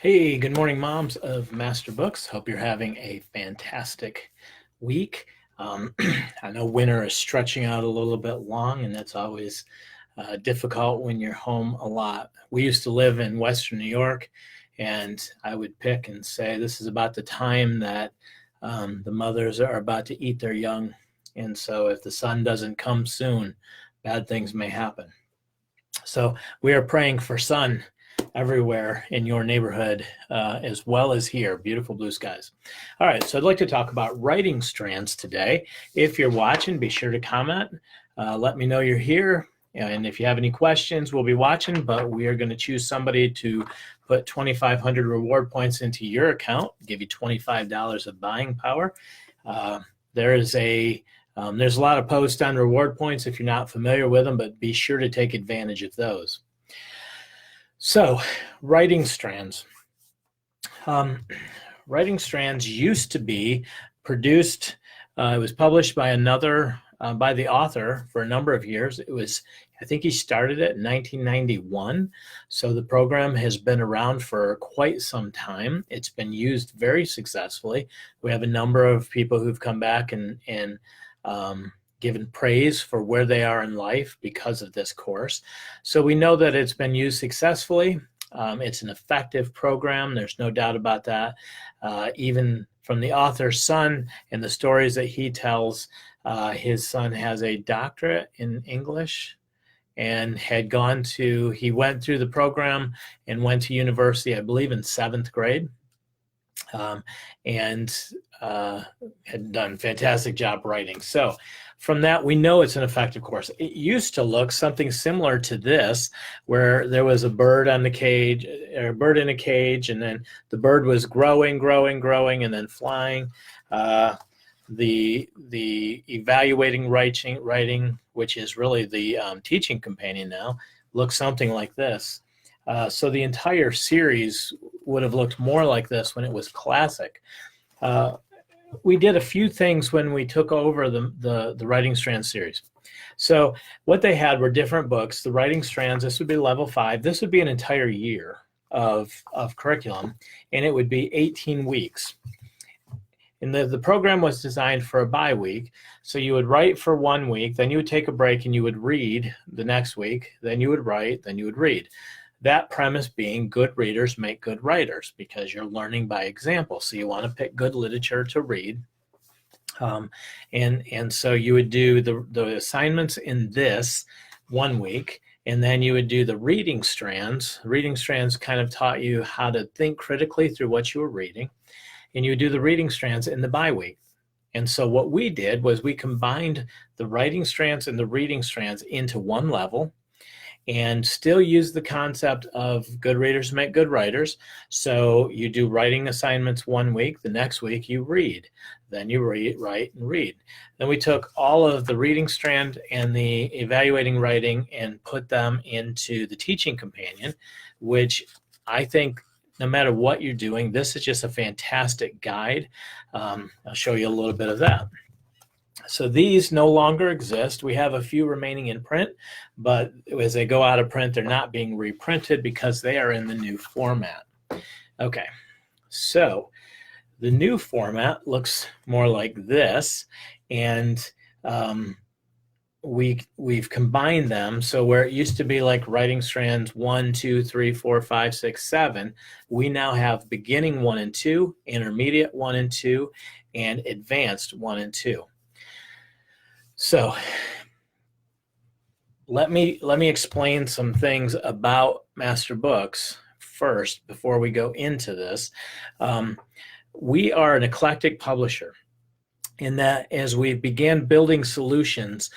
Hey, good morning, moms of Master Books. Hope you're having a fantastic week. I know winter is stretching out a little bit long, and that's always difficult when you're home a lot. We used to live in Western New York, and I would pick and say this is about the time that the mothers are about to eat their young. And so if the sun doesn't come soon, bad things may happen. So we are praying for sun everywhere in your neighborhood as well as here. Beautiful blue skies. All right, so I'd like to talk about writing strands today. If you're watching, be sure to comment. Let me know you're here. And if you have any questions, we'll be watching, but we are going to choose somebody to put 2,500 reward points into your account, give you $25 of buying power. There's a lot of posts on reward points if you're not familiar with them, but be sure to take advantage of those. So, writing strands. Writing strands used to be produced, it was published by by the author for a number of years. I think he started it in 1991. So the program has been around for quite some time. It's been used very successfully. We have a number of people who've come back and given praise for where they are in life because of this course. So we know that it's been used successfully. It's an effective program. There's no doubt about that. Even from the author's son and the stories that he tells, his son has a doctorate in English and he went through the program and went to university, I believe in 7th grade. And had done a fantastic job writing. So from that, we know it's an effective course. It used to look something similar to this, where there was a bird on the cage, or a bird in a cage, and then the bird was growing, and then flying. The evaluating writing, which is really the teaching companion now, looks something like this. So the entire series would have looked more like this when it was classic. We did a few things when we took over the Writing Strands series. So what they had were different books. The Writing Strands, this would be level 5. This would be an entire year of curriculum, and it would be 18 weeks. And the program was designed for a bye week. So you would write for 1 week, then you would take a break and you would read the next week, then you would write, then you would read. That premise being good readers make good writers, because you're learning by example. So you want to pick good literature to read. And so you would do the assignments in this 1 week, and then you would do the reading strands. Reading strands kind of taught you how to think critically through what you were reading. And you would do the reading strands in the bye week. And so what we did was we combined the writing strands and the reading strands into one level, and still use the concept of good readers make good writers. So you do writing assignments 1 week, the next week you read, then you write and read. Then we took all of the reading strand and the evaluating writing and put them into the teaching companion, which I think no matter what you're doing, this is just a fantastic guide. I'll show you a little bit of that. So these no longer exist. We have a few remaining in print, but as they go out of print, they're not being reprinted because they are in the new format. Okay, so the new format looks more like this, and we've combined them. So where it used to be like writing strands 1, 2, 3, 4, 5, 6, 7, we now have beginning 1 and 2, intermediate 1 and 2, and advanced 1 and 2. So let me explain some things about Master Books first before we go into this. We are an eclectic publisher in that as we began building solutions,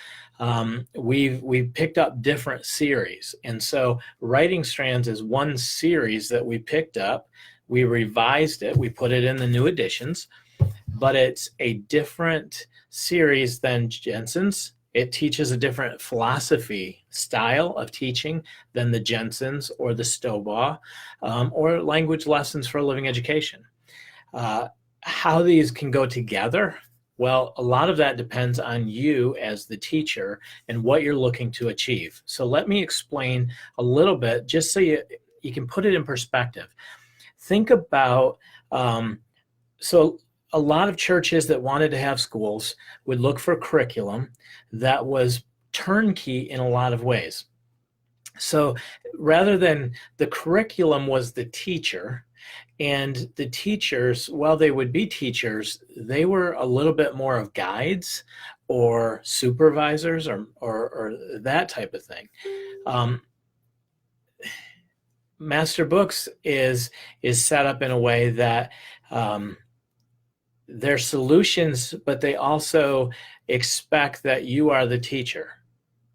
we've picked up different series. And so Writing Strands is one series that we picked up. We revised it. We put it in the new editions, but it's a different series than Jensen's. It teaches a different philosophy style of teaching than the Jensen's or the Stobaugh, or language lessons for a living education. How these can go together, well, a lot of that depends on you as the teacher and what you're looking to achieve. So let me explain a little bit just so you can put it in perspective. think about, so a lot of churches that wanted to have schools would look for curriculum that was turnkey in a lot of ways. So rather than the curriculum was the teacher, and the teachers, while they would be teachers, they were a little bit more of guides or supervisors or that type of thing. Master Books is set up in a way that they're solutions, but they also expect that you are the teacher.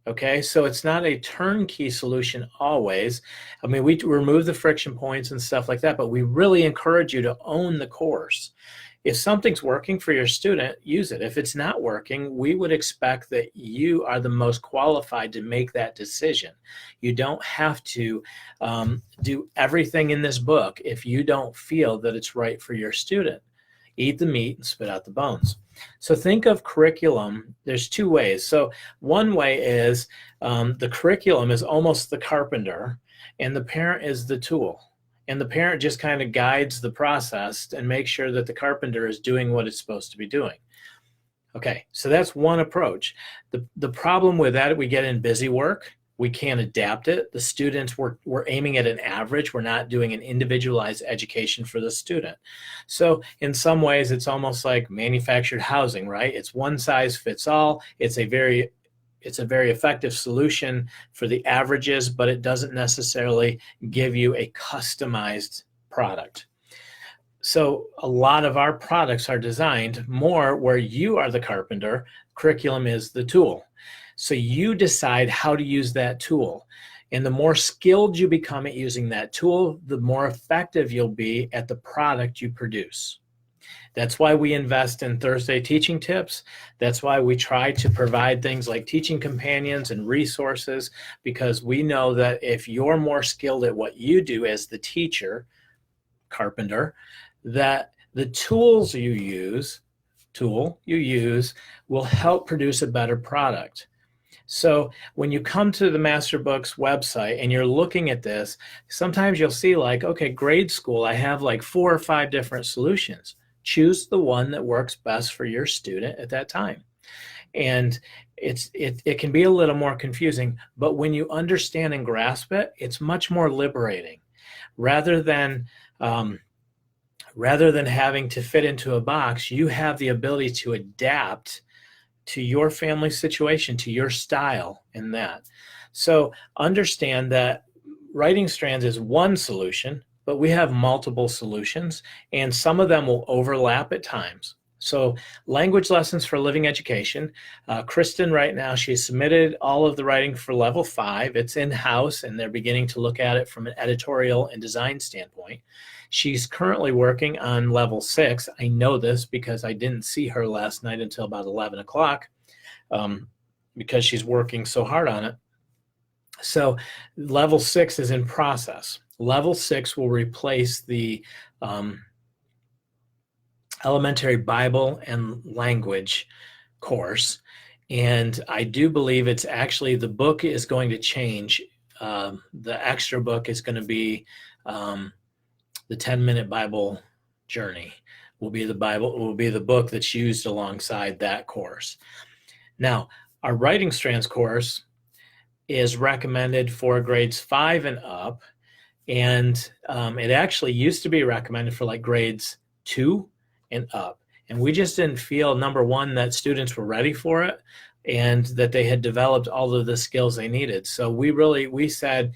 Okay, so it's not a turnkey solution always. I mean, we remove the friction points and stuff like that, but we really encourage you to own the course. If something's working for your student, use it. If it's not working, we would expect that you are the most qualified to make that decision. You don't have to do everything in this book if you don't feel that it's right for your student. Eat the meat and spit out the bones. So think of curriculum. There's two ways. So one way is the curriculum is almost the carpenter and the parent is the tool. And the parent just kind of guides the process and makes sure that the carpenter is doing what it's supposed to be doing. Okay, so that's one approach. The problem with that, we get in busy work. We can't adapt it. The students, we're aiming at an average. We're not doing an individualized education for the student. So in some ways, it's almost like manufactured housing, right? It's one size fits all. It's a very effective solution for the averages, but it doesn't necessarily give you a customized product. So a lot of our products are designed more where you are the carpenter, curriculum is the tool. So you decide how to use that tool. And the more skilled you become at using that tool, the more effective you'll be at the product you produce. That's why we invest in Thursday teaching tips. That's why we try to provide things like teaching companions and resources, because we know that if you're more skilled at what you do as the teacher, carpenter, that the tools you use will help produce a better product. So when you come to the Master Books website and you're looking at this, sometimes you'll see like, okay, grade school, I have like 4 or 5 different solutions. Choose the one that works best for your student at that time. And it can be a little more confusing, but when you understand and grasp it, it's much more liberating. Rather than having to fit into a box, you have the ability to adapt to your family situation, to your style in that. So understand that writing Strands is one solution, but we have multiple solutions, and some of them will overlap at times. So language lessons for living education. Kristen right now, she submitted all of the writing for level 5. It's in-house, and they're beginning to look at it from an editorial and design standpoint. She's currently working on level 6. I know this because I didn't see her last night until about 11 o'clock because she's working so hard on it. So level 6 is in process. Level 6 will replace the elementary Bible and language course. And I do believe it's actually, the book is going to change. The extra book is going to be the 10-minute Bible journey will be the book that's used alongside that course. Now, our Writing Strands course is recommended for grades 5 and up, and it actually used to be recommended for like grades 2 and up. And we just didn't feel, number one, that students were ready for it and that they had developed all of the skills they needed. So we said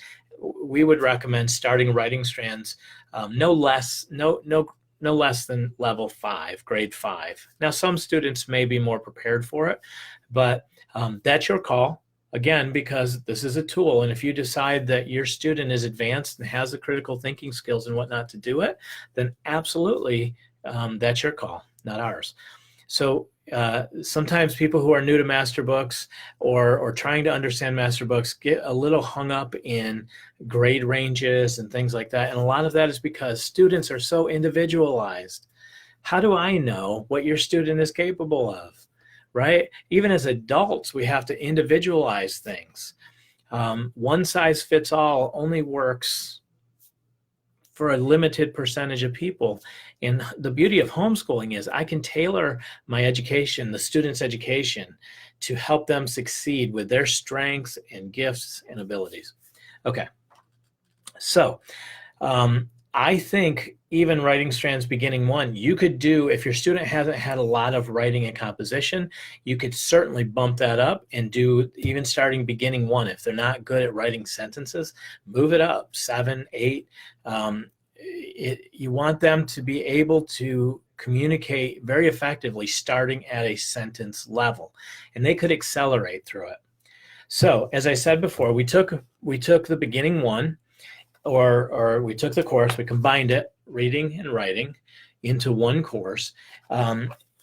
we would recommend starting Writing Strands no less than level 5, grade 5. Now, some students may be more prepared for it, but that's your call. Again, because this is a tool, and if you decide that your student is advanced and has the critical thinking skills and whatnot to do it, then absolutely that's your call, not ours. So sometimes people who are new to Master Books or trying to understand Master Books get a little hung up in grade ranges and things like that. And a lot of that is because students are so individualized. How do I know what your student is capable of, right? Even as adults, we have to individualize things. One size fits all only works for a limited percentage of people. And the beauty of homeschooling is I can tailor my education, the student's education, to help them succeed with their strengths and gifts and abilities. Okay, so I think even writing strands beginning 1, you could do, if your student hasn't had a lot of writing and composition, you could certainly bump that up and do even starting beginning 1. If they're not good at writing sentences, move it up 7, 8. You want them to be able to communicate very effectively starting at a sentence level, and they could accelerate through it. So as I said before, we took the beginning 1, or we took the course, we combined it, reading and writing, into one course.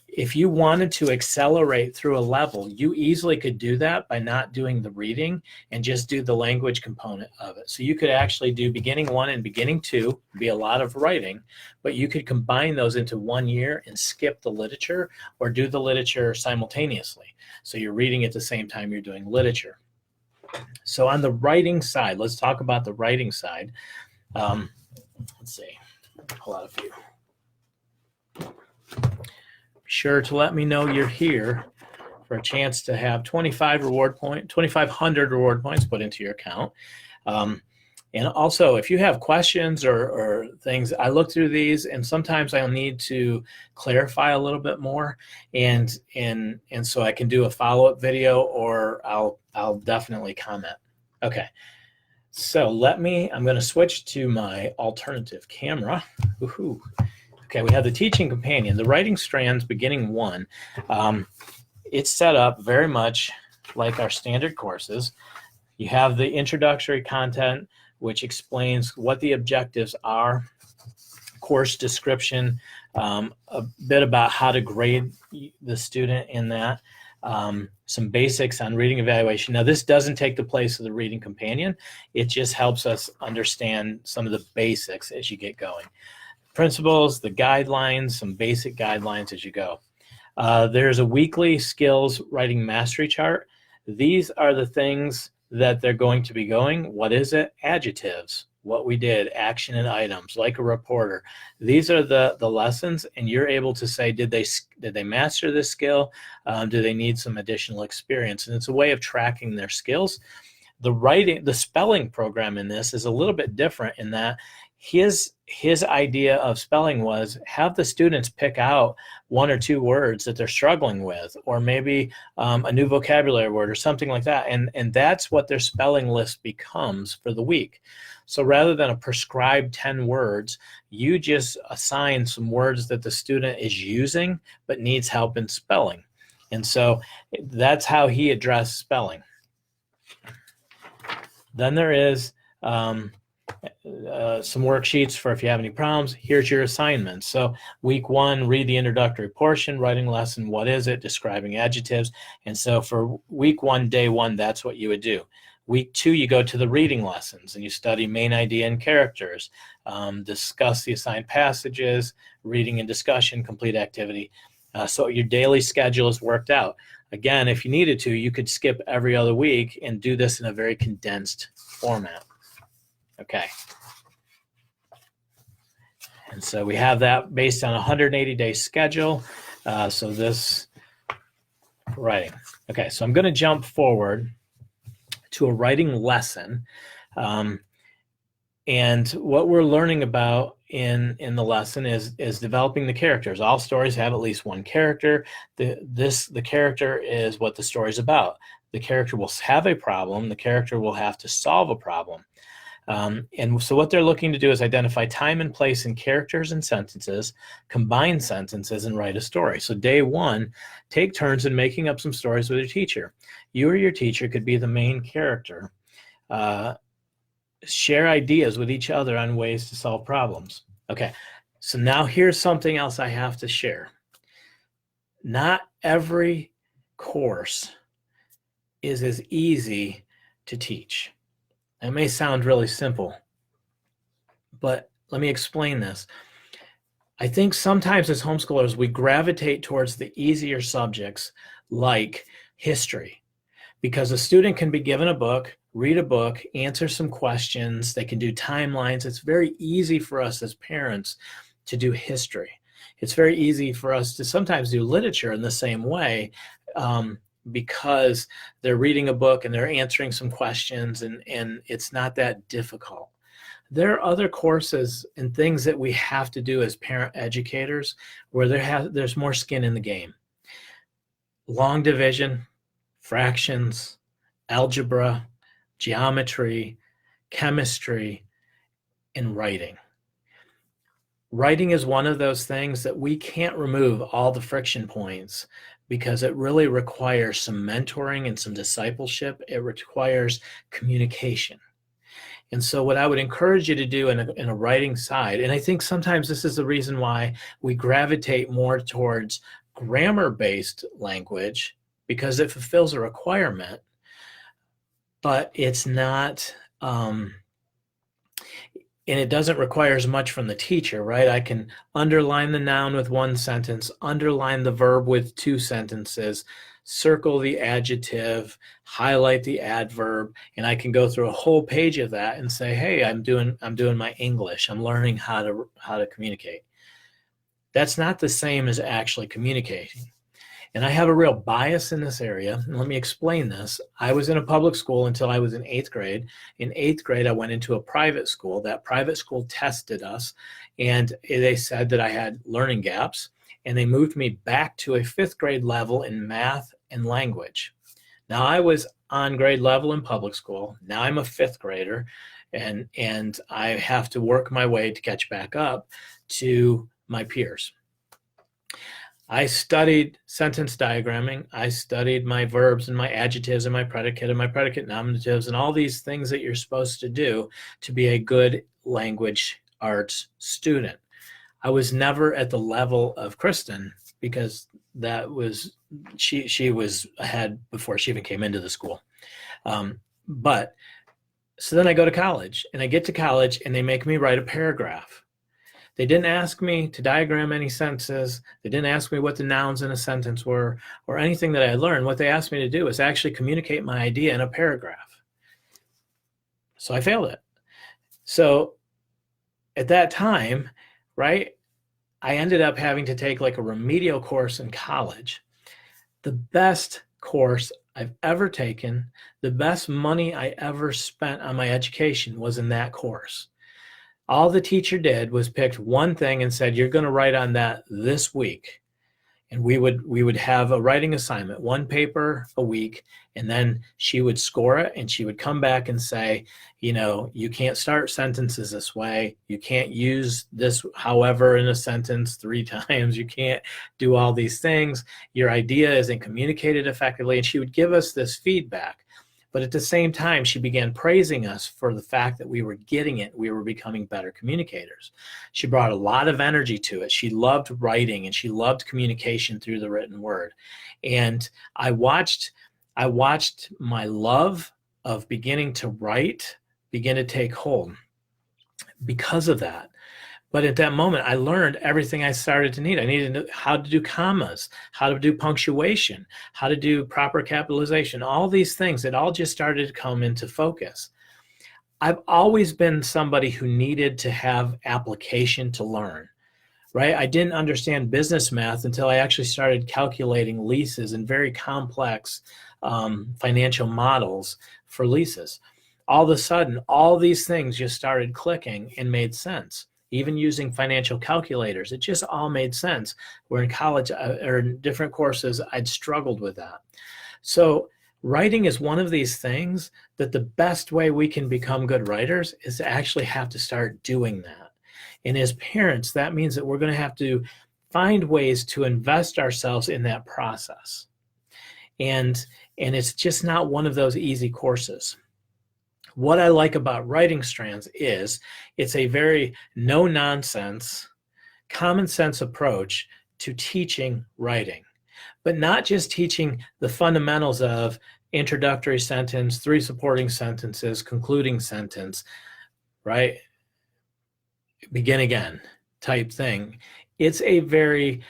If you wanted to accelerate through a level, you easily could do that by not doing the reading and just do the language component of it. So you could actually do beginning 1 and beginning 2, be a lot of writing, but you could combine those into 1 year and skip the literature, or do the literature simultaneously. So you're reading at the same time you're doing literature. So on the writing side, let's talk about the writing side. Let's see, pull out a few. Be sure to let me know you're here for a chance to have 2,500 reward points put into your account. And also, if you have questions or things, I look through these, and sometimes I'll need to clarify a little bit more, and so I can do a follow-up video, or I'll definitely comment. Okay, so I'm going to switch to my alternative camera. Woohoo. Okay, we have the teaching companion, the writing strands beginning 1. It's set up very much like our standard courses. You have the introductory content, which explains what the objectives are, course description, a bit about how to grade the student in that, some basics on reading evaluation. Now, this doesn't take the place of the reading companion. It just helps us understand some of the basics as you get going. Principles, the guidelines, some basic guidelines as you go. There's a weekly skills writing mastery chart. These are the things that they're going to be going. What is it? Adjectives, what we did, action and items, like a reporter. These are the lessons, and you're able to say, did they master this skill? Do they need some additional experience? And it's a way of tracking their skills. The spelling program in this is a little bit different in that his idea of spelling was have the students pick out 1 or 2 words that they're struggling with, or maybe a new vocabulary word or something like that. And that's what their spelling list becomes for the week. So rather than a prescribed 10 words, you just assign some words that the student is using but needs help in spelling. And so that's how he addressed spelling. Then there is some worksheets for if you have any problems. Here's your assignments. So week 1, read the introductory portion, writing lesson, what is it, describing adjectives. And so for week 1, day 1, that's what you would do. Week 2, you go to the reading lessons and you study main idea and characters, discuss the assigned passages, reading and discussion, complete activity. So your daily schedule is worked out. Again, if you needed to, you could skip every other week and do this in a very condensed format. Okay. And so we have that based on a 180-day schedule. So this writing. Okay, so I'm going to jump forward to a writing lesson. And what we're learning about in the lesson is developing the characters. All stories have at least one character. The character is what the story is about. The character will have a problem. The character will have to solve a problem. And so what they're looking to do is identify time and place in characters and sentences, combine sentences, and write a story. So day 1, take turns in making up some stories with your teacher. You or your teacher could be the main character. Share ideas with each other on ways to solve problems. Okay, so now here's something else I have to share. Not every course is as easy to teach. It may sound really simple, but let me explain this. I think sometimes as homeschoolers, we gravitate towards the easier subjects like history, because a student can be given a book, read a book, answer some questions. They can do timelines. It's very easy for us as parents to do history. It's very easy for us to sometimes do literature in the same way, because they're reading a book and they're answering some questions, and it's not that difficult. There are other courses and things that we have to do as parent educators where there's more skin in the game. Long division, fractions, algebra, geometry, chemistry, and writing. Writing is one of those things that we can't remove all the friction points because it really requires some mentoring and some discipleship. It requires communication. And so what I would encourage you to do in a writing side, and I think sometimes this is the reason why we gravitate more towards grammar-based language, because it fulfills a requirement, but it's not, and it doesn't require as much from the teacher, right? I can underline the noun with one sentence, underline the verb with 2 sentences, circle the adjective, highlight the adverb, and I can go through a whole page of that and say, hey, I'm doing my English. I'm learning how to communicate. That's not the same as actually communicating. And I have a real bias in this area. And let me explain this. I was in a public school until I was in 8th grade. In 8th grade, I went into a private school. That private school tested us, and they said that I had learning gaps, and they moved me back to a 5th grade level in math and language. Now, I was on grade level in public school. Now I'm a 5th grader, and I have to work my way to catch back up to my peers. I studied sentence diagramming. I studied my verbs and my adjectives and my predicate nominatives and all these things that you're supposed to do to be a good language arts student. I was never at the level of Kristen because that was, she was ahead before she even came into the school. But so then I go to college, and I get to college and they make me write a paragraph. They didn't ask me to diagram any sentences. They didn't ask me what the nouns in a sentence were or anything that I learned. What they asked me to do is actually communicate my idea in a paragraph. So I failed it. So at that time, right, I ended up having to take like a remedial course in college. The best course I've ever taken, the best money I ever spent on my education was in that course. All the teacher did was picked one thing and said, you're going to write on that this week. And we would have a writing assignment, 1 paper a week, and then she would score it, and she would come back and say, you know, you can't start sentences this way. You can't use this however in a sentence 3 times. You can't do all these things. Your idea isn't communicated effectively. And she would give us this feedback. But at the same time, she began praising us for the fact that we were getting it. We were becoming better communicators. She brought a lot of energy to it. She loved writing, and she loved communication through the written word. And I watched my love of beginning to write begin to take hold because of that. But at that moment, I learned everything I started to need. I needed to know how to do commas, how to do punctuation, how to do proper capitalization, all these things. It all just started to come into focus. I've always been somebody who needed to have application to learn, right? I didn't understand business math until I actually started calculating leases and very complex financial models for leases. All of a sudden, all these things just started clicking and made sense. Even using financial calculators, it just all made sense. Where in college or in different courses, I'd struggled with that. So writing is one of these things that the best way we can become good writers is to actually have to start doing that. And as parents, that means that we're going to have to find ways to invest ourselves in that process. And it's just not one of those easy courses. What I like about writing Strands is it's a very no-nonsense, common sense approach to teaching writing, but not just teaching the fundamentals of introductory sentence, 3 supporting sentences, concluding sentence, right? Begin again type thing. It's a very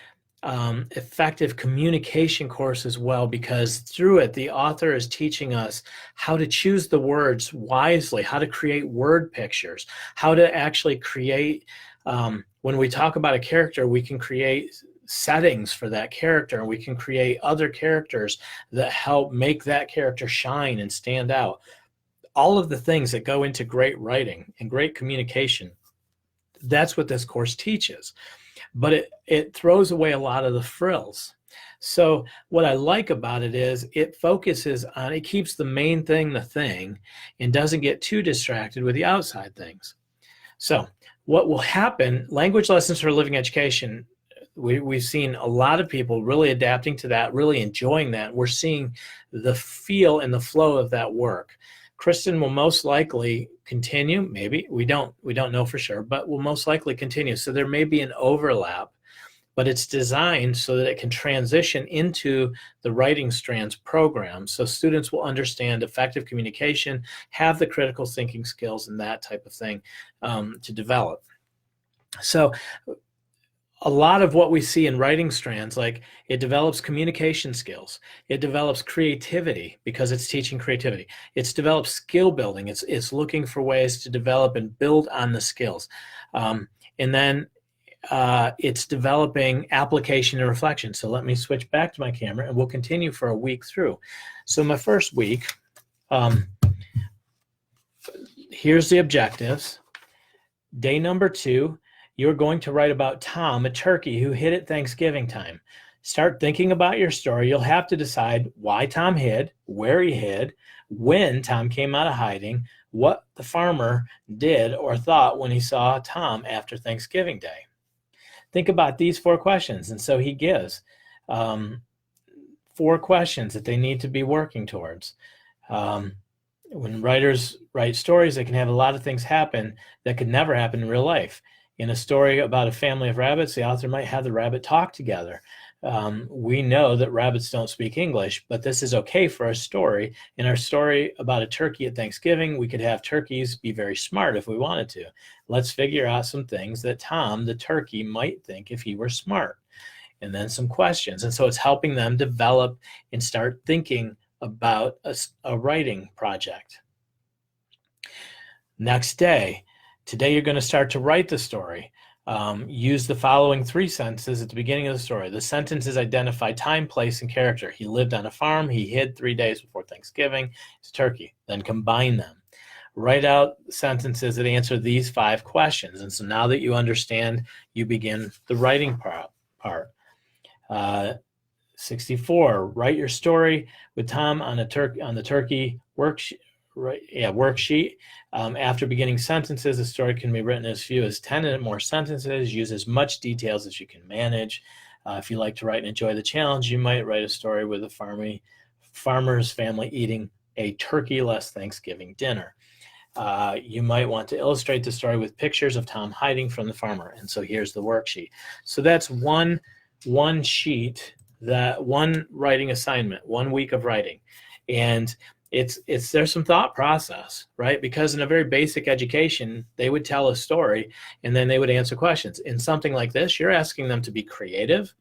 effective communication course as well, because through it, the author is teaching us how to choose the words wisely, how to create word pictures, how to actually create, when we talk about a character, we can create settings for that character, and we can create other characters that help make that character shine and stand out. All of the things that go into great writing and great communication, that's what this course teaches. But it throws away a lot of the frills. So what I like about it is it focuses on, it keeps the main thing the thing and doesn't get too distracted with the outside things. So what will happen, language lessons for living education, we've seen a lot of people really adapting to that, really enjoying that. We're seeing the feel and the flow of that work. Kristen will most likely continue, maybe, we don't know for sure, but will most likely continue. So there may be an overlap, but it's designed so that it can transition into the Writing Strands program. So students will understand effective communication, have the critical thinking skills and that type of thing to develop. So a lot of what we see in Writing Strands, like it develops communication skills, it develops creativity because it's teaching creativity, it's developed skill building, it's looking for ways to develop and build on the skills, and then it's developing application and reflection. So let me switch back to my camera and we'll continue for a week through. So my first week, here's the objectives. Day number 2, you're going to write about Tom, a turkey who hid at Thanksgiving time. Start thinking about your story. You'll have to decide why Tom hid, where he hid, when Tom came out of hiding, what the farmer did or thought when he saw Tom after Thanksgiving Day. Think about these 4 questions. And so he gives 4 questions that they need to be working towards. When writers write stories, they can have a lot of things happen that could never happen in real life. In a story about a family of rabbits, the author might have the rabbit talk together. We know that rabbits don't speak English, but this is okay for a story. In our story about a turkey at Thanksgiving, we could have turkeys be very smart if we wanted to. Let's figure out some things that Tom, the turkey, might think if he were smart. And then some questions. And so it's helping them develop and start thinking about a writing project. Next day, today you're going to start to write the story. Use the following 3 sentences at the beginning of the story. The sentences identify time, place, and character. He lived on a farm. He hid 3 days before Thanksgiving. It's turkey. Then combine them. Write out sentences that answer these 5 questions. And so now that you understand, you begin the writing part. 64. Write your story with Tom on the turkey worksheet. Worksheet. After beginning sentences, the story can be written as few as 10 and more sentences. Use as much details as you can manage. If you like to write and enjoy the challenge, you might write a story with a farmer's family eating a turkey-less Thanksgiving dinner. You might want to illustrate the story with pictures of Tom hiding from the farmer. And so here's the worksheet. So that's one sheet, that one writing assignment, 1 week of writing. And there's some thought process, right? Because in a very basic education, they would tell a story and then they would answer questions. In something like this, you're asking them to be creative,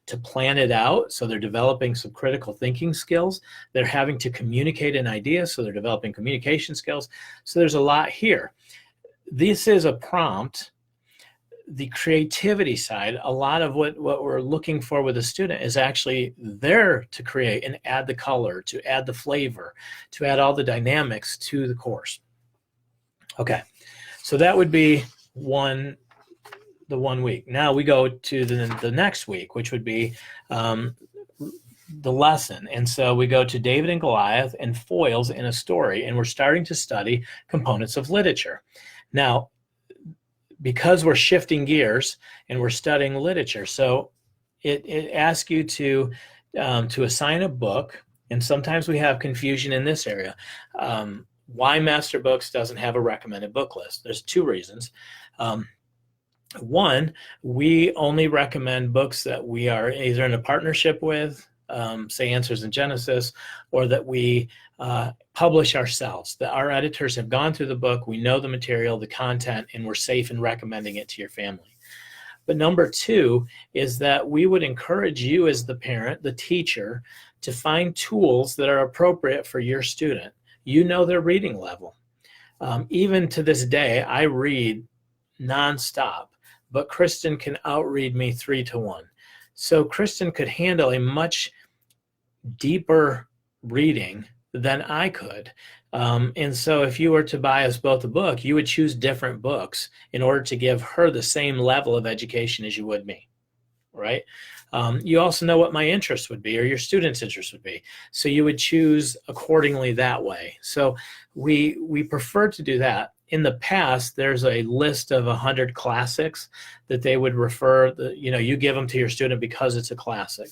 to plan it out. So they're developing some critical thinking skills. They're having to communicate an idea. So they're developing communication skills. So there's a lot here. This is a prompt. The creativity side, a lot of what we're looking for with a student is actually there to create and add the color, to add the flavor, to add all the dynamics to the course. Okay, so that would be the 1 week. Now we go to the next week, which would be the lesson. And so we go to David and Goliath and foils in a story, and we're starting to study components of literature. Now, because we're shifting gears and we're studying literature, so it asks you to assign a book, and sometimes we have confusion in this area. Why Master Books doesn't have a recommended book list? There's 2 reasons. One, we only recommend books that we are either in a partnership with, say Answers in Genesis, or that we publish ourselves, that our editors have gone through the book, we know the material, the content, and we're safe in recommending it to your family. But number two is that we would encourage you as the parent, the teacher, to find tools that are appropriate for your student. You know their reading level. Even to this day, I read nonstop, but Kristen can outread me 3-1. So Kristen could handle a much deeper reading than I could. And so if you were to buy us both a book, you would choose different books in order to give her the same level of education as you would me, right? You also know what my interest would be or your student's interest would be. So you would choose accordingly that way. So we prefer to do that. In the past, there's a list of 100 classics that they would refer, you give them to your student because it's a classic.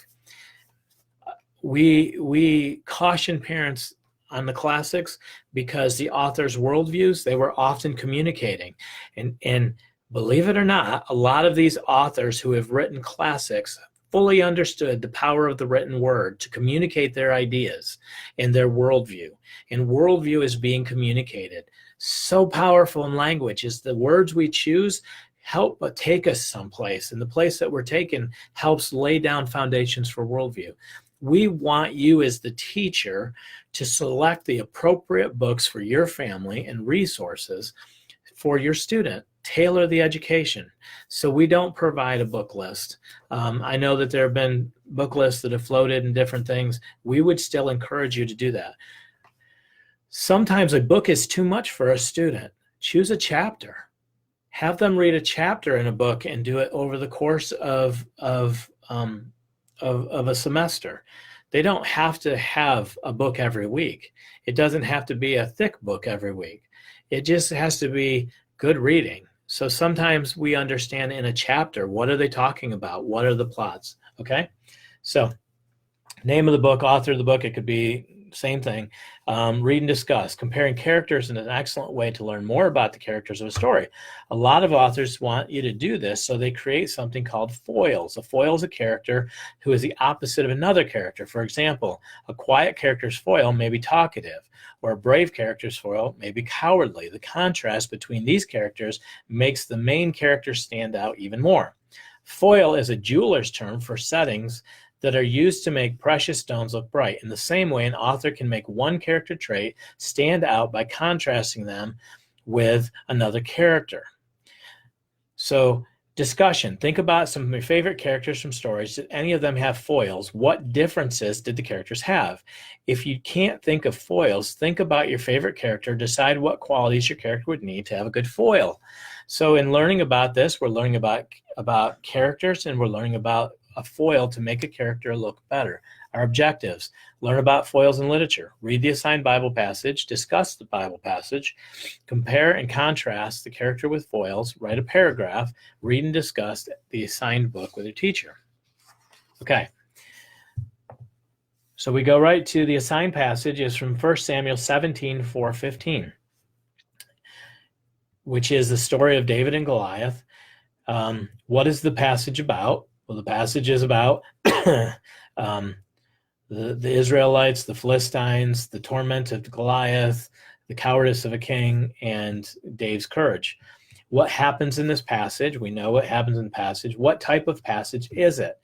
We caution parents on the classics because the author's worldviews, they were often communicating. And believe it or not, a lot of these authors who have written classics fully understood the power of the written word to communicate their ideas and their worldview. And worldview is being communicated. So powerful in language is the words we choose help take us someplace. And the place that we're taken helps lay down foundations for worldview. We want you as the teacher to select the appropriate books for your family and resources for your student. Tailor the education. So we don't provide a book list. I know that there have been book lists that have floated and different things. We would still encourage you to do that. Sometimes a book is too much for a student. Choose a chapter. Have them read a chapter in a book and do it over the course of a semester. They don't have to have a book every week. It doesn't have to be a thick book every week. It just has to be good reading. So sometimes we understand in a chapter, what are they talking about? What are the plots? Okay. So name of the book, author of the book, it could be same thing. Read and discuss. Comparing characters is an excellent way to learn more about the characters of a story. A lot of authors want you to do this, so they create something called foils. A foil is a character who is the opposite of another character. For example, a quiet character's foil may be talkative, or a brave character's foil may be cowardly. The contrast between these characters makes the main character stand out even more. Foil is a jeweler's term for settings that are used to make precious stones look bright. In the same way, an author can make one character trait stand out by contrasting them with another character. So, discussion. Think about some of your favorite characters from stories. Did any of them have foils? What differences did the characters have? If you can't think of foils, think about your favorite character. Decide what qualities your character would need to have a good foil. So in learning about this, we're learning about characters, and we're learning about a foil to make a character look better. Our objectives: learn about foils in literature, read the assigned Bible passage, discuss the Bible passage, compare and contrast the character with foils, write a paragraph, read and discuss the assigned book with your teacher. Okay. So we go right to the assigned passage is from 1 Samuel 17, 4-15, which is the story of David and Goliath. What is the passage about? Well, the passage is about the Israelites, the Philistines, the torment of Goliath, the cowardice of a king, and Dave's courage. What happens in this passage? We know what happens in the passage. What type of passage is it?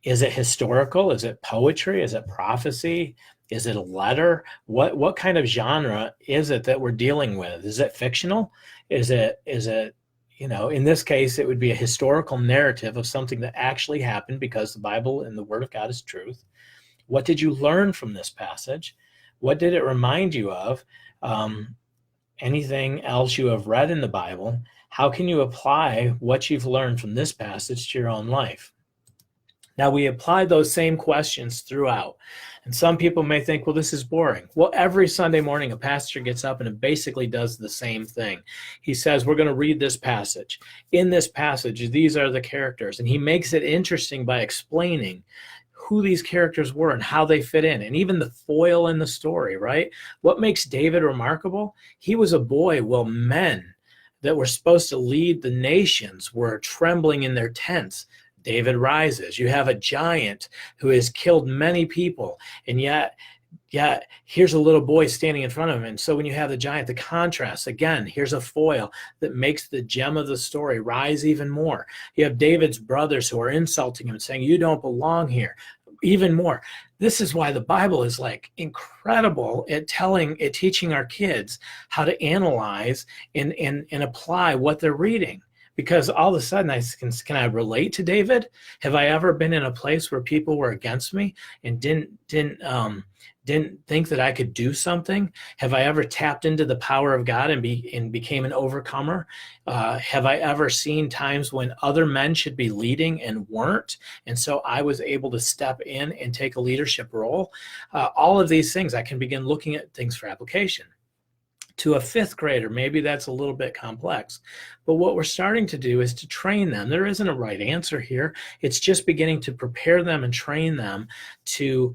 Is it historical? Is it poetry? Is it prophecy? Is it a letter? What kind of genre is it that we're dealing with? Is it fictional? Is it in this case, it would be a historical narrative of something that actually happened, because the Bible and the Word of God is truth. What did you learn from this passage? What did it remind you of? Anything else you have read in the Bible? How can you apply what you've learned from this passage to your own life? Now, we apply those same questions throughout. And some people may think, well, this is boring. Well, every Sunday morning, a pastor gets up and it basically does the same thing. He says, we're going to read this passage. In this passage, these are the characters. And he makes it interesting by explaining who these characters were and how they fit in, and even the foil in the story, right? What makes David remarkable? He was a boy while men that were supposed to lead the nations were trembling in their tents. David rises. You have a giant who has killed many people, and yet yeah, here's a little boy standing in front of him. And so when you have the giant, the contrast, again, here's a foil that makes the gem of the story rise even more. You have David's brothers who are insulting him and saying, you don't belong here, even more. This is why the Bible is like incredible at teaching our kids how to analyze and apply what they're reading. Because all of a sudden, can I relate to David? Have I ever been in a place where people were against me and didn't think that I could do something? Have I ever tapped into the power of God and became an overcomer? Have I ever seen times when other men should be leading and weren't? And so I was able to step in and take a leadership role. All of these things, I can begin looking at things for application. To a fifth grader, maybe that's a little bit complex. But what we're starting to do is to train them. There isn't a right answer here. It's just beginning to prepare them and train them to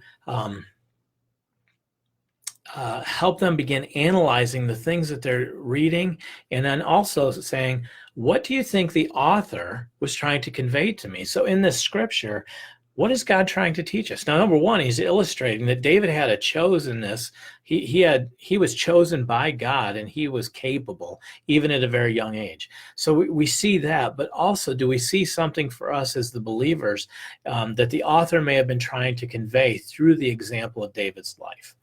help them begin analyzing the things that they're reading, and then also saying, what do you think the author was trying to convey to me? So in this scripture, what is God trying to teach us? Now, number one, he's illustrating that David had a chosenness. He was chosen by God, and he was capable, even at a very young age. So we see that, but also, do we see something for us as the believers that the author may have been trying to convey through the example of David's life?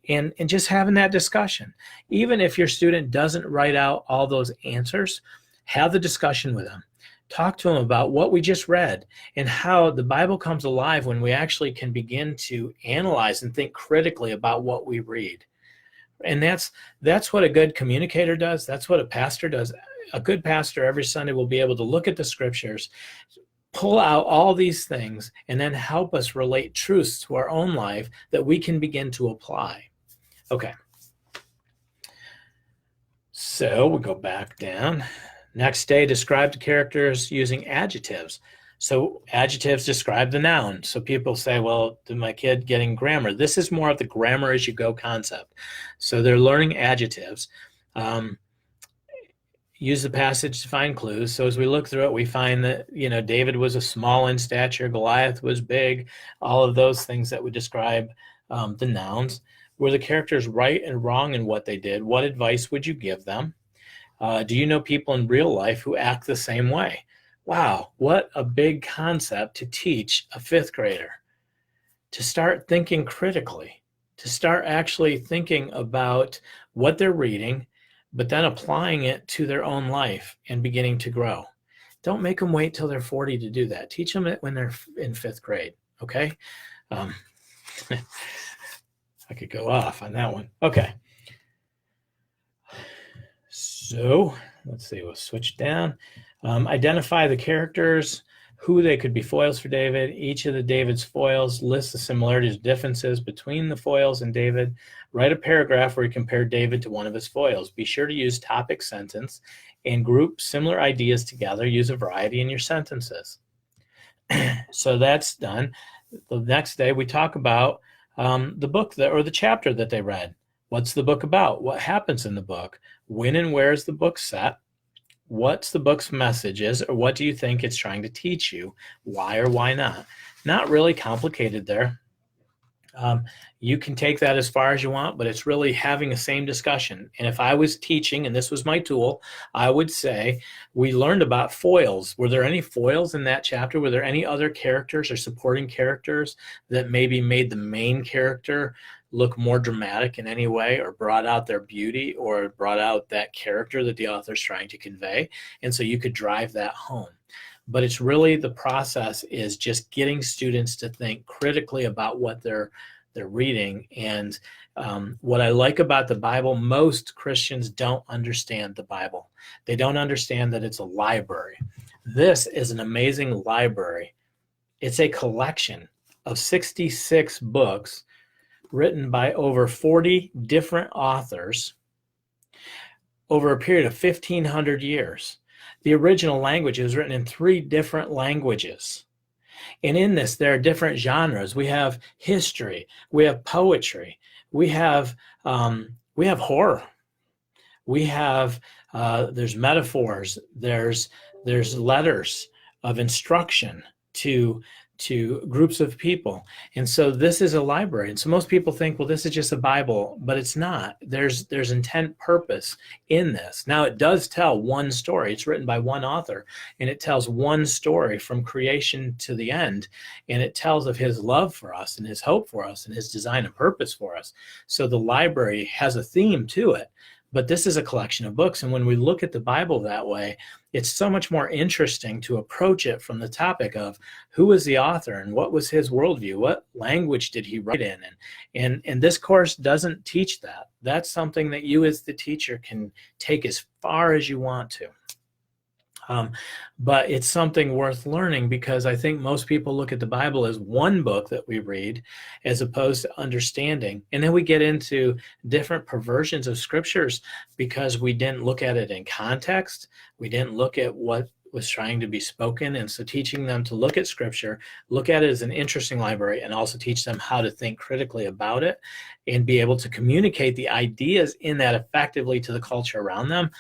And just having that discussion. Even if your student doesn't write out all those answers, have the discussion with them. Talk to them about what we just read and how the Bible comes alive when we actually can begin to analyze and think critically about what we read. And that's what a good communicator does. That's what a pastor does. A good pastor every Sunday will be able to look at the scriptures, pull out all these things, and then help us relate truths to our own life that we can begin to apply. Okay. So we go back down. Next day, describe the characters using adjectives. So adjectives describe the noun. So people say, well, did my kid getting grammar? This is more of the grammar as you go concept. So they're learning adjectives. Use the passage to find clues. So as we look through it, we find that, David was a small in stature, Goliath was big, all of those things that would describe the nouns. Were the characters right and wrong in what they did? What advice would you give them? Do you know people in real life who act the same way? Wow, what a big concept to teach a fifth grader. To start thinking critically, to start actually thinking about what they're reading, but then applying it to their own life and beginning to grow. Don't make them wait till they're 40 to do that. Teach them it when they're in fifth grade, okay? I could go off on that one. Okay. So let's see, we'll switch down. Identify the characters, who they could be foils for David. Each of David's foils lists the similarities, differences between the foils and David. Write a paragraph where you compare David to one of his foils. Be sure to use topic sentence and group similar ideas together. Use a variety in your sentences. So that's done. The next day we talk about the book or the chapter that they read. What's the book about? What happens in the book? When and where is the book set? What's the book's messages, or what do you think it's trying to teach you? Why or why not? Not really complicated there. You can take that as far as you want, but it's really having the same discussion. And if I was teaching, and this was my tool, I would say, we learned about foils. Were there any foils in that chapter? Were there any other characters or supporting characters that maybe made the main character look more dramatic in any way, or brought out their beauty, or brought out that character that the author's trying to convey? And so you could drive that home. But it's really, the process is just getting students to think critically about what they're reading. And what I like about the Bible, most Christians don't understand the Bible. They don't understand that it's a library. This is an amazing library. It's a collection of 66 books written by over 40 different authors over a period of 1,500 years. The original language is written in 3 different languages. And in this, there are different genres. We have history, we have poetry, we have horror, we have there's metaphors, there's letters of instruction to to groups of people. And so this is a library. And so most people think, well, this is just a Bible, but it's not. There's intent, purpose in this. Now, it does tell one story. It's written by one author, and it tells one story from creation to the end. And it tells of his love for us and his hope for us and his design and purpose for us. So the library has a theme to it. But this is a collection of books. And when we look at the Bible that way, it's so much more interesting to approach it from the topic of who was the author and what was his worldview? What language did he write in? And this course doesn't teach that. That's something that you as the teacher can take as far as you want to. But it's something worth learning, because I think most people look at the Bible as one book that we read as opposed to understanding. And then we get into different perversions of scriptures because we didn't look at it in context. We didn't look at what was trying to be spoken. And so teaching them to look at scripture, look at it as an interesting library, and also teach them how to think critically about it and be able to communicate the ideas in that effectively to the culture around them,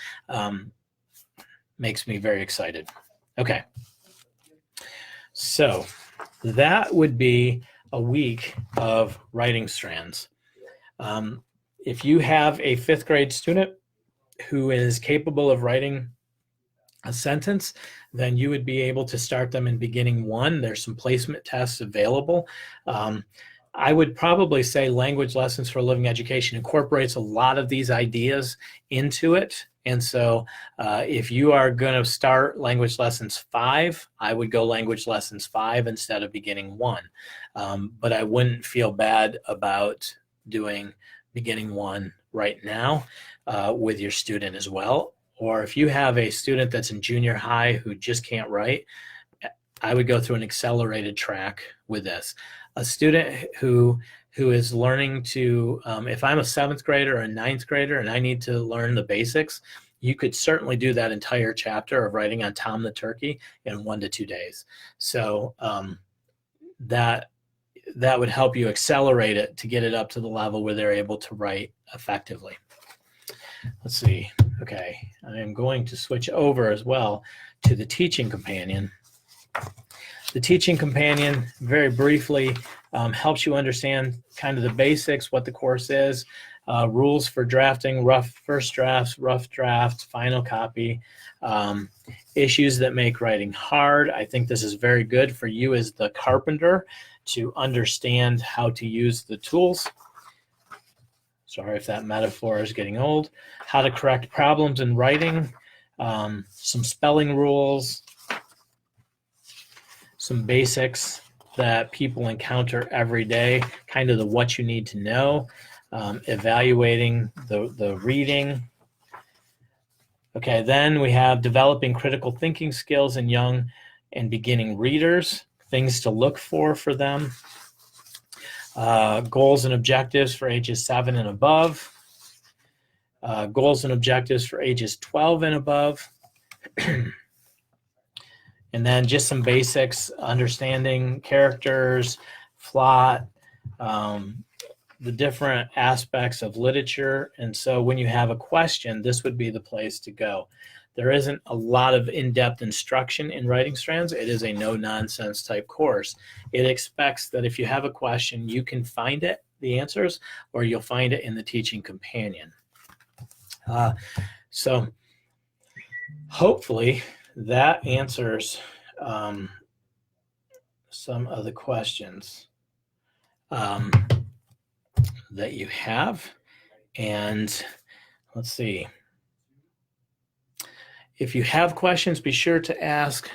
makes me very excited. Okay. So that would be a week of writing Strands. If you have a 5th grade student who is capable of writing a sentence, then you would be able to start them in beginning 1. There's some placement tests available. I would probably say Language Lessons for a Living Education incorporates a lot of these ideas into it. And so if you are going to start Language Lessons 5, I would go Language Lessons 5 instead of beginning 1. But I wouldn't feel bad about doing beginning 1 right now with your student as well. Or if you have a student that's in junior high who just can't write, I would go through an accelerated track with this. A student who is learning to, if I'm a 7th grader or a 9th grader and I need to learn the basics, you could certainly do that entire chapter of writing on Tom the Turkey in 1 to 2 days. So that would help you accelerate it to get it up to the level where they're able to write effectively. Let's see. Okay, I am going to switch over as well to the Teaching Companion. The Teaching Companion, very briefly, helps you understand kind of the basics, what the course is, rules for drafting, first drafts, rough drafts, final copy, issues that make writing hard. I think this is very good for you as the carpenter to understand how to use the tools. Sorry if that metaphor is getting old. How to correct problems in writing, some spelling rules, some basics that people encounter every day, kind of the what you need to know, evaluating the reading. Okay, then we have developing critical thinking skills in young and beginning readers, things to look for them. Goals and objectives for ages 7 and above. Goals and objectives for ages 12 and above. And then just some basics, understanding characters, plot, the different aspects of literature. And so when you have a question, this would be the place to go. There isn't a lot of in-depth instruction in Writing Strands. It is a no-nonsense type course. It expects that if you have a question, you can find it, the answers, or you'll find it in the Teaching Companion. So hopefully that answers some of the questions that you have. And let's see. If you have questions, be sure to ask.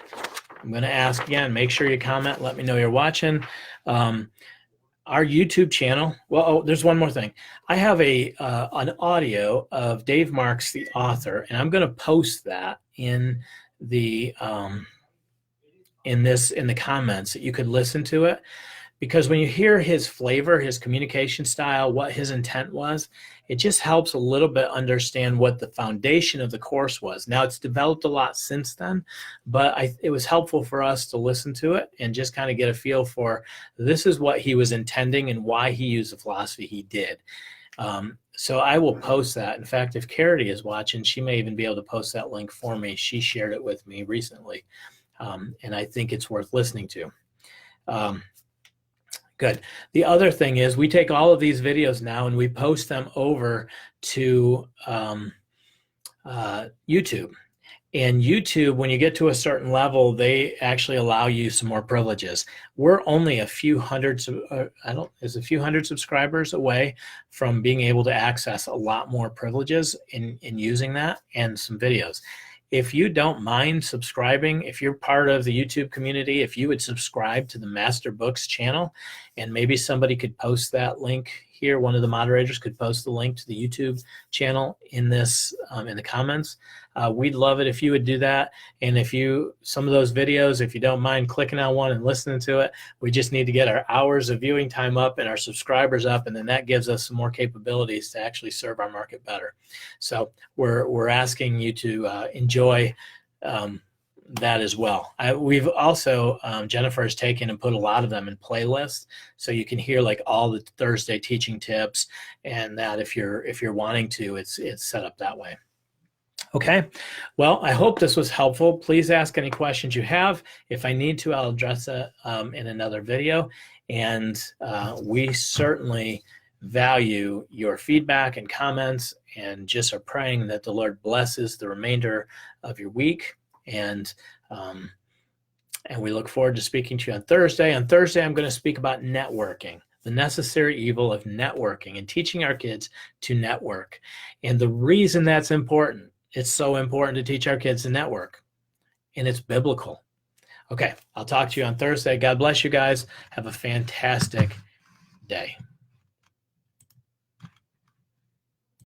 I'm going to ask again. Make sure you comment. Let me know you're watching. Our YouTube channel. Well, oh, there's one more thing. I have an audio of Dave Marks, the author, and I'm going to post that in the comments that you could listen to it. Because when you hear his flavor, his communication style, what his intent was, it just helps a little bit understand what the foundation of the course was. Now, it's developed a lot since then, but it was helpful for us to listen to it and just kind of get a feel for this is what he was intending and why he used the philosophy he did. So I will post that. In fact, if Carity is watching, she may even be able to post that link for me. She shared it with me recently, and I think it's worth listening to. Good. The other thing is we take all of these videos now and we post them over to YouTube. And YouTube, when you get to a certain level, they actually allow you some more privileges. We're only a few hundred, is a few hundred subscribers away from being able to access a lot more privileges in using that and some videos. If you don't mind subscribing, if you're part of the YouTube community, if you would subscribe to the Master Books channel, and maybe somebody could post that link here, one of the moderators could post the link to the YouTube channel in this in the comments. We'd love it if you would do that. And if you, some of those videos, if you don't mind clicking on one and listening to it, we just need to get our hours of viewing time up and our subscribers up, and then that gives us some more capabilities to actually serve our market better. So we're asking you to enjoy that as well. We've also, Jennifer has taken and put a lot of them in playlists, so you can hear like all the Thursday teaching tips, and that if you're wanting to, it's set up that way. Okay, well, I hope this was helpful. Please ask any questions you have. If I need to, I'll address it in another video, and we certainly value your feedback and comments, and just are praying that the Lord blesses the remainder of your week. And we look forward to speaking to you on Thursday. On Thursday, I'm going to speak about networking, the necessary evil of networking, and teaching our kids to network. And the reason that's important, it's so important to teach our kids to network, and it's biblical. Okay, I'll talk to you on Thursday. God bless you guys. Have a fantastic day.